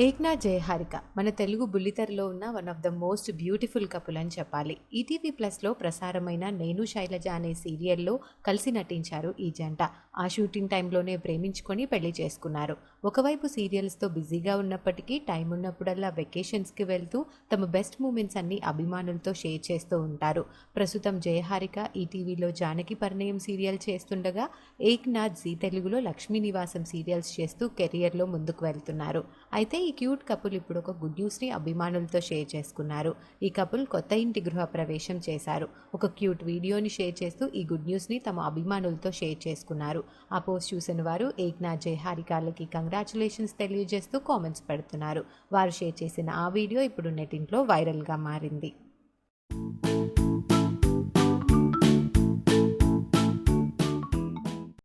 ఏక్నాథ్ జయహారిక మన తెలుగు బుల్లితెరలో ఉన్న one of the most beautiful couple అని చెప్పాలి. ఈటీవీ ప్లస్లో ప్రసారమైన నేను శైలజ అనే సీరియల్లో కలిసి నటించారు ఈ జంట. ఆ షూటింగ్ టైంలోనే ప్రేమించుకొని పెళ్లి చేసుకున్నారు. ఒకవైపు సీరియల్స్తో బిజీగా ఉన్నప్పటికీ టైం ఉన్నప్పుడల్లా వెకేషన్స్కి వెళ్తూ తమ బెస్ట్ మూమెంట్స్ అన్ని అభిమానులతో షేర్ చేస్తూ ఉంటారు. ప్రస్తుతం జయహారిక ఈటీవీలో జానకి పరిణయం సీరియల్ చేస్తుండగా, ఏక్నాథ్ జీ తెలుగులో లక్ష్మీ నివాసం సీరియల్స్ చేస్తూ కెరియర్లో ముందుకు వెళ్తున్నారు. అయితే ఈ క్యూట్ కపుల్ ఇప్పుడు ఒక గుడ్ న్యూస్ని అభిమానులతో షేర్ చేసుకున్నారు. ఈ కపుల్ కొత్త ఇంటి గృహ ప్రవేశం చేశారు. ఒక క్యూట్ వీడియోని షేర్ చేస్తూ ఈ గుడ్ న్యూస్ని తమ అభిమానులతో షేర్ చేసుకున్నారు. ఆ పోస్ట్ చూసిన వారు ఏక్నాథ్ జయహారికలకి కంగ్రాచులేషన్స్ తెలియజేస్తూ కామెంట్స్ పెడుతున్నారు. వారు షేర్ చేసిన ఆ వీడియో ఇప్పుడు నెట్టింట్లో వైరల్గా మారింది.